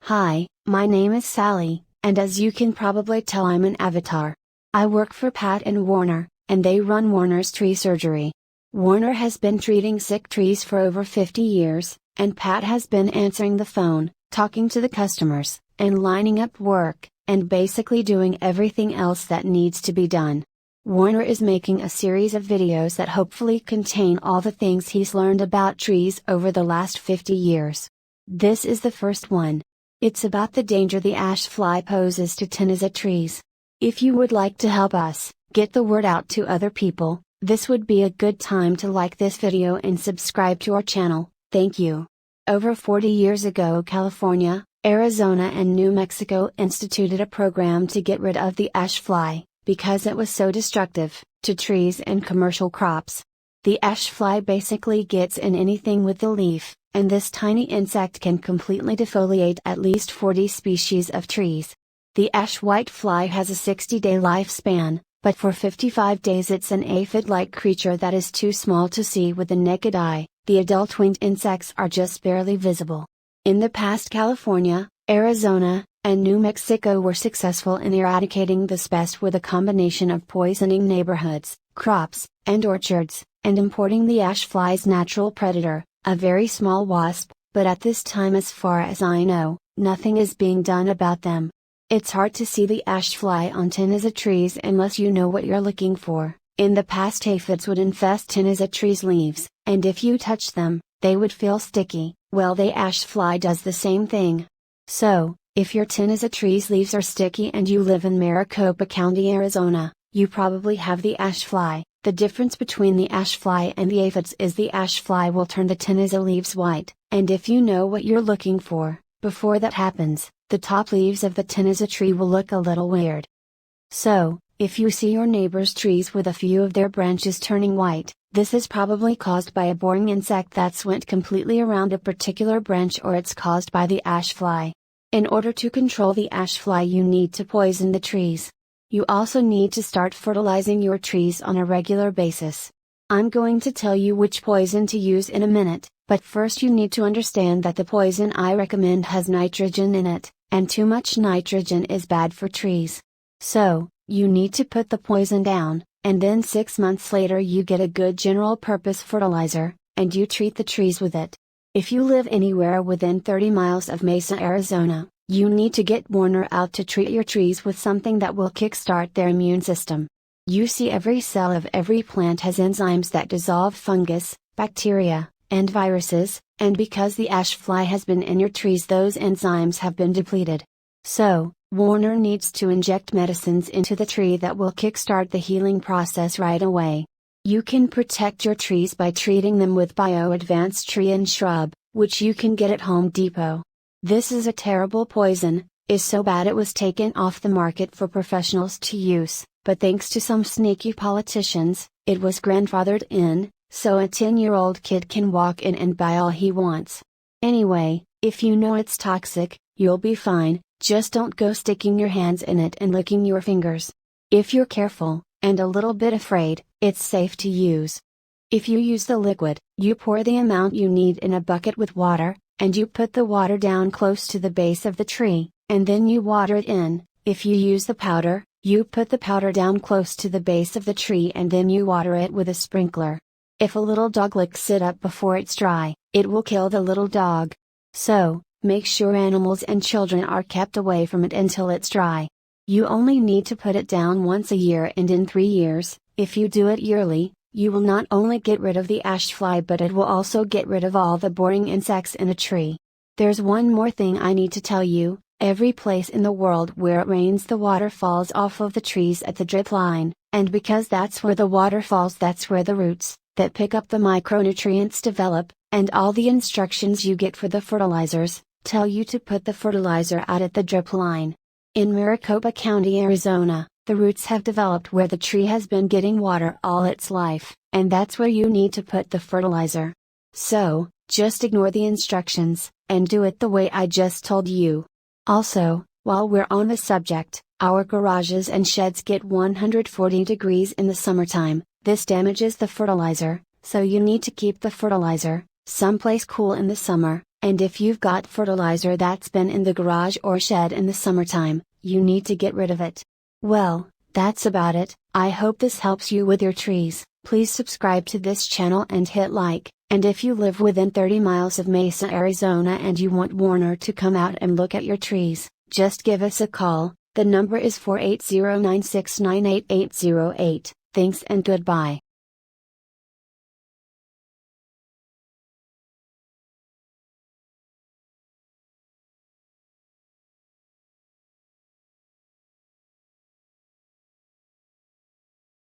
Hi, my name is Sally, and as you can probably tell, I'm an avatar. I work for Pat and Warner, and they run Warner's tree surgery. Warner has been treating sick trees for over 50 years, and Pat has been answering the phone, talking to the customers, and lining up work, and basically doing everything else that needs to be done. Warner is making a series of videos that hopefully contain all the things he's learned about trees over the last 50 years. This is the first one. It's about the danger the ash fly poses to Tenaza trees. If you would like to help us get the word out to other people, this would be a good time to like this video and subscribe to our channel, thank you. Over 40 years ago, California, Arizona and New Mexico instituted a program to get rid of the ash fly, because it was so destructive to trees and commercial crops. The ash fly basically gets in anything with the leaf, and this tiny insect can completely defoliate at least 40 species of trees. The ash whitefly has a 60-day lifespan, but for 55 days it's an aphid-like creature that is too small to see with the naked eye. The adult winged insects are just barely visible. In the past, California, Arizona, and New Mexico were successful in eradicating this pest with a combination of poisoning neighborhoods, crops, and orchards, and importing the ash fly's natural predator, a very small wasp, but at this time, as far as I know, nothing is being done about them. It's hard to see the ash fly on Tenaza trees unless you know what you're looking for. In the past, aphids would infest Tenaza trees' leaves, and if you touch them, they would feel sticky. Well, the ash fly does the same thing. So, if your Tenaza tree's leaves are sticky and you live in Maricopa County, Arizona, you probably have the ash fly. The difference between the ash fly and the aphids is the ash fly will turn the Tenaza leaves white, and if you know what you're looking for, before that happens, the top leaves of the Tenaza tree will look a little weird. So, if you see your neighbor's trees with a few of their branches turning white, this is probably caused by a boring insect that's went completely around a particular branch, or it's caused by the ash fly. In order to control the ash fly, you need to poison the trees. You also need to start fertilizing your trees on a regular basis. I'm going to tell you which poison to use in a minute, but first you need to understand that the poison I recommend has nitrogen in it, and too much nitrogen is bad for trees. So, you need to put the poison down, and then 6 months later you get a good general purpose fertilizer, and you treat the trees with it. If you live anywhere within 30 miles of Mesa, Arizona, you need to get Warner out to treat your trees with something that will kickstart their immune system. You see, every cell of every plant has enzymes that dissolve fungus, bacteria, and viruses, and because the ash fly has been in your trees, those enzymes have been depleted. So, Warner needs to inject medicines into the tree that will kickstart the healing process right away. You can protect your trees by treating them with Bio-Advanced Tree and Shrub, which you can get at Home Depot. This is a terrible poison, is so bad it was taken off the market for professionals to use, but thanks to some sneaky politicians, it was grandfathered in, so a 10-year-old kid can walk in and buy all he wants. Anyway, if you know it's toxic, you'll be fine, just don't go sticking your hands in it and licking your fingers. If you're careful, and a little bit afraid, it's safe to use. If you use the liquid, you pour the amount you need in a bucket with water, and you put the water down close to the base of the tree, and then you water it in. If you use the powder, you put the powder down close to the base of the tree and then you water it with a sprinkler. If a little dog licks it up before it's dry, it will kill the little dog. So, make sure animals and children are kept away from it until it's dry. You only need to put it down once a year, and in 3 years, if you do it yearly, you will not only get rid of the ash fly, but it will also get rid of all the boring insects in a tree. There's one more thing I need to tell you. Every place in the world where it rains, the water falls off of the trees at the drip line, and because that's where the water falls, that's where the roots that pick up the micronutrients develop, and all the instructions you get for the fertilizers tell you to put the fertilizer out at the drip line. In Maricopa County, Arizona, the roots have developed where the tree has been getting water all its life, and that's where you need to put the fertilizer. So, just ignore the instructions, and do it the way I just told you. Also, while we're on the subject, our garages and sheds get 140 degrees in the summertime. This damages the fertilizer, so you need to keep the fertilizer someplace cool in the summer, And if you've got fertilizer that's been in the garage or shed in the summertime, you need to get rid of it. Well, that's about it. I hope this helps you with your trees. Please subscribe to this channel and hit like, and if you live within 30 miles of Mesa, Arizona and you want Warner to come out and look at your trees, just give us a call. The number is 480-969-8808. Thanks and goodbye.